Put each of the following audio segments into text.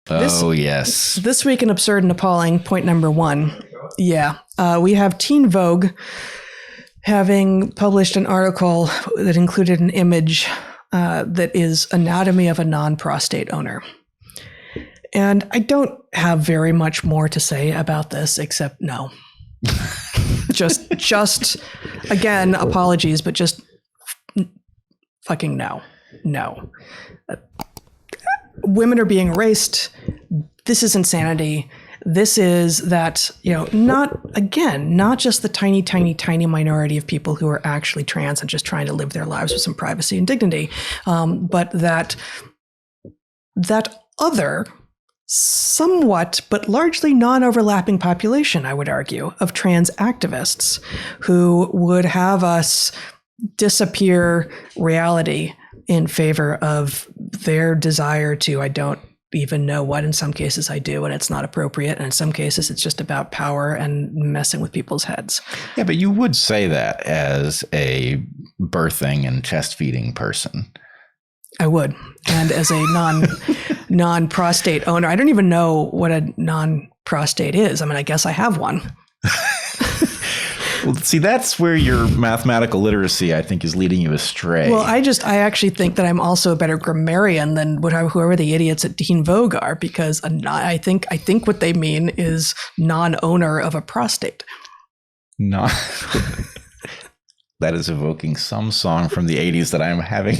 Yes. This week in Absurd and Appalling, point number 1. Yeah. We have Teen Vogue having published an article that included an image that is anatomy of a non-prostate owner. And I don't have very much more to say about this except no. just again, apologies, but just fucking no. No. Women are being erased. This is insanity. This is that, not just the tiny, tiny, tiny minority of people who are actually trans and just trying to live their lives with some privacy and dignity, but that other, somewhat, but largely non-overlapping population, I would argue, of trans activists who would have us disappear reality in favor of their desire to, I don't even know what, in some cases I do, and it's not appropriate, and in some cases it's just about power and messing with people's heads. Yeah, but you would say that as a birthing and chest feeding person. I would. And as a non-prostate owner, I don't even know what a non-prostate is. I mean, I guess I have one. Well, see, that's where your mathematical literacy, I think, is leading you astray. Well, I actually think that I'm also a better grammarian than whoever the idiots at Teen Vogue are, because I think what they mean is non-owner of a prostate. That is evoking some song from the 80s that I'm having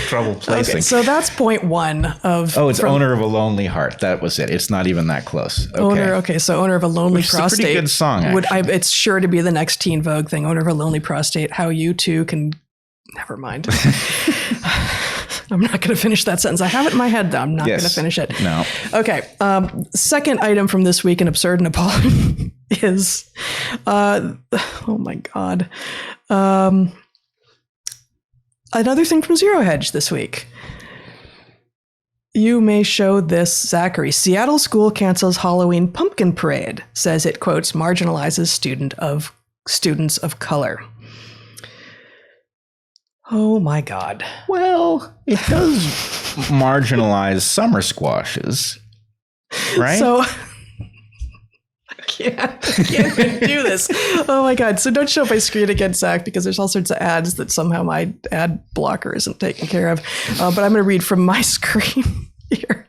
trouble placing. Okay, so that's point 1 of... Oh, it's owner of a lonely heart. That was it. It's not even that close. Okay. So owner of a lonely prostate. It's a pretty good song, actually. It's sure to be the next Teen Vogue thing. Owner of a lonely prostate. How you too can... Never mind. I'm not going to finish that sentence. I have it in my head, though. I'm not going to finish it. No. Okay. Second item from this week in Absurd and Appalling is... oh, my God. Another thing from Zero Hedge this week. You may show this, Zachary. Seattle school cancels Halloween pumpkin parade, says it, quotes, marginalizes students of color. Oh my God. Well, it does marginalize summer squashes, right? So... I can't do this. Oh my God. So don't show up my screen again, Zach, because there's all sorts of ads that somehow my ad blocker isn't taken care of. But I'm going to read from my screen here.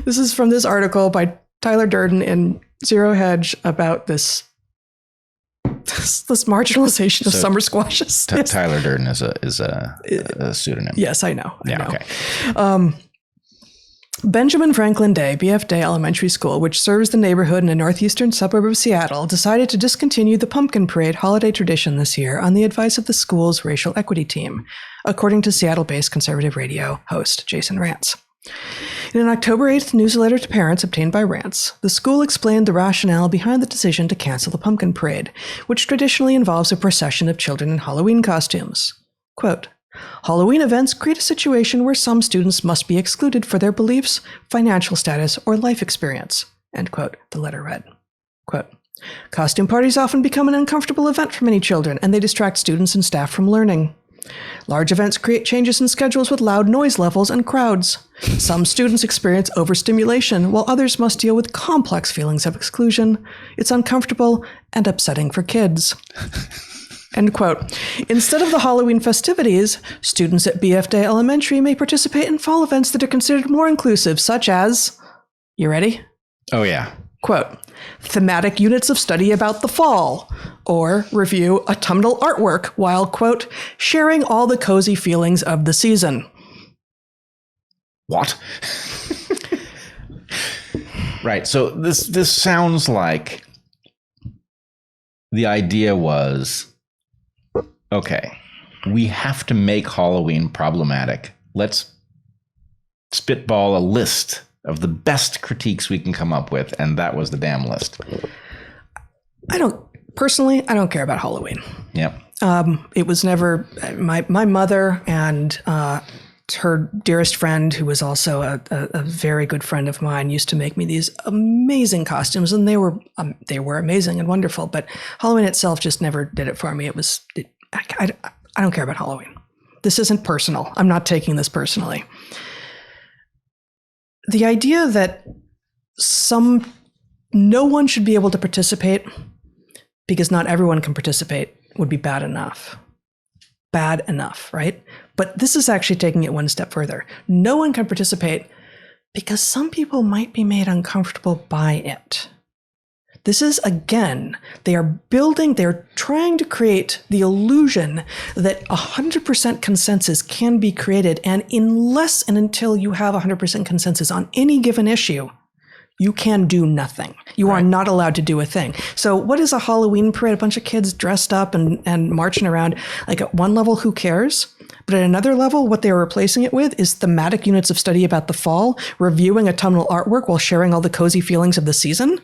This is from this article by Tyler Durden in Zero Hedge about this marginalization of summer squashes. Tyler Durden is a pseudonym. Yes, I know. Okay. Benjamin Franklin Day, BF Day Elementary School, which serves the neighborhood in a northeastern suburb of Seattle, decided to discontinue the Pumpkin Parade holiday tradition this year on the advice of the school's racial equity team, according to Seattle-based conservative radio host Jason Rantz. In an October 8th newsletter to parents obtained by Rantz, the school explained the rationale behind the decision to cancel the Pumpkin Parade, which traditionally involves a procession of children in Halloween costumes. Quote, Halloween events create a situation where some students must be excluded for their beliefs, financial status, or life experience, end quote, the letter read. Quote, costume parties often become an uncomfortable event for many children, and they distract students and staff from learning. Large events create changes in schedules with loud noise levels and crowds. Some students experience overstimulation, while others must deal with complex feelings of exclusion. It's uncomfortable and upsetting for kids. End quote. Instead of the Halloween festivities, students at BF Day Elementary may participate in fall events that are considered more inclusive, such as, you ready? Oh, yeah. Quote, thematic units of study about the fall, or review autumnal artwork while, quote, sharing all the cozy feelings of the season. What? Right. So this sounds like the idea was, okay, we have to make Halloween problematic. Let's spitball a list of the best critiques we can come up with, and that was the damn list. I don't care about Halloween. Yep. It was never my mother and her dearest friend, who was also a very good friend of mine, used to make me these amazing costumes, and they were amazing and wonderful. But Halloween itself just never did it for me. I don't care about Halloween. This isn't personal. I'm not taking this personally. the idea that no one should be able to participate because not everyone can participate would be bad enough. Bad enough, right? But this is actually taking it one step further. No one can participate because some people might be made uncomfortable by it. This is, again, they're trying to create the illusion that 100% consensus can be created, and unless and until you have 100% consensus on any given issue, you can do nothing. You are not allowed to do a thing. So what is a Halloween parade? A bunch of kids dressed up and marching around. Like at one level, who cares? But at another level, what they're replacing it with is thematic units of study about the fall, reviewing autumnal artwork while sharing all the cozy feelings of the season.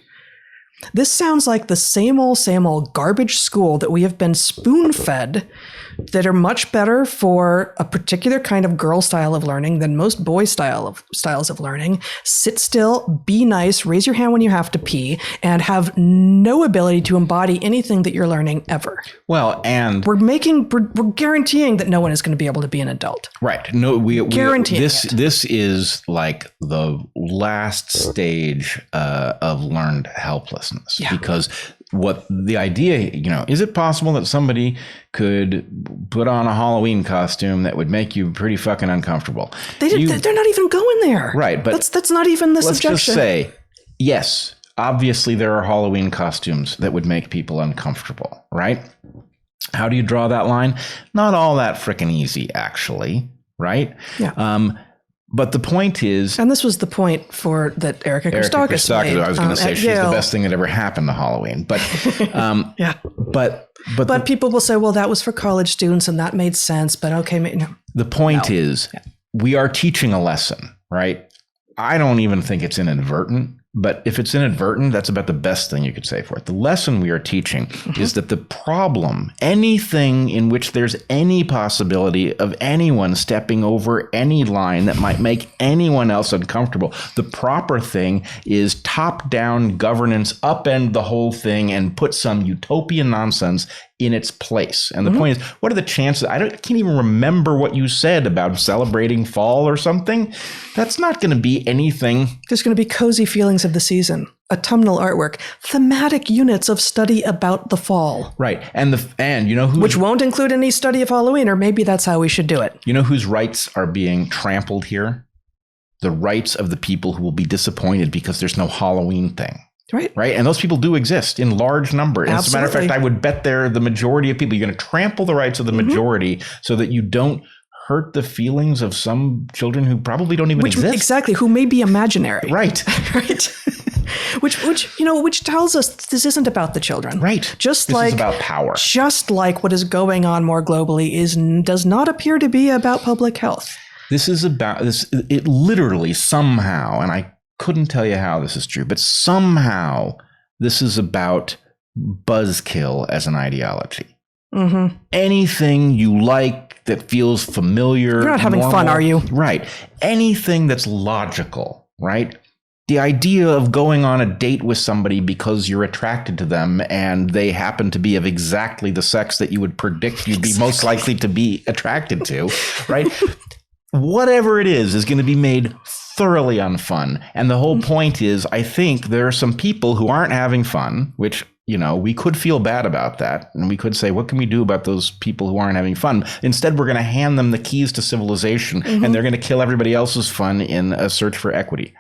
This sounds like the same old garbage school that we have been spoon-fed that are much better for a particular kind of girl style of learning than most boy styles of learning. Sit still, be nice, raise your hand when you have to pee, and have no ability to embody anything that you're learning ever. Well, and we're guaranteeing that no one is going to be able to be an adult. Right. No, guaranteeing this is like the last stage of learned helplessness, because what the idea, is it possible that somebody could put on a Halloween costume that would make you pretty fucking uncomfortable? They're not even going there. Right. But that's not even the subjection. Let's just say, yes, obviously there are Halloween costumes that would make people uncomfortable, right? How do you draw that line? Not all that freaking easy, actually, right? Yeah. But the point is... And this was the point that Erica Christakis made. I was going to say she's the best thing that ever happened to Halloween. But yeah. But people will say, well, that was for college students and that made sense. But okay, no. The point is, we are teaching a lesson, right? I don't even think it's inadvertent. But if it's inadvertent, that's about the best thing you could say for it. The lesson we are teaching is that the problem, anything in which there's any possibility of anyone stepping over any line that might make anyone else uncomfortable, the proper thing is top-down governance, upend the whole thing, and put some utopian nonsense in its place. And the point is, what are the chances? I can't even remember what you said about celebrating fall or something. That's not going to be anything. There's going to be cozy feelings of the season, autumnal artwork, thematic units of study about the fall. Right. And you know who, which won't include any study of Halloween, or maybe that's how we should do it. You know whose rights are being trampled here? The rights of the people who will be disappointed because there's no Halloween thing. Right. And those people do exist in large numbers. As a matter of fact, I would bet they're the majority of people. You're going to trample the rights of the majority so that you don't hurt the feelings of some children who probably don't even exist. Exactly. Who may be imaginary. Right. Right. which tells us this isn't about the children. Right. This is about power. Just like what is going on more globally does not appear to be about public health. This is about this. It literally somehow, and I couldn't tell you how this is true, but somehow this is about buzzkill as an ideology. Mm-hmm. Anything you like that feels familiar. You're not having fun, are you? Right. Anything that's logical, right? The idea of going on a date with somebody because you're attracted to them and they happen to be of exactly the sex that you would predict you'd be most likely to be attracted to, right? Whatever it is going to be made thoroughly unfun. And the whole point is, I think there are some people who aren't having fun, which, we could feel bad about that. And we could say, what can we do about those people who aren't having fun? Instead, we're going to hand them the keys to civilization and they're going to kill everybody else's fun in a search for equity.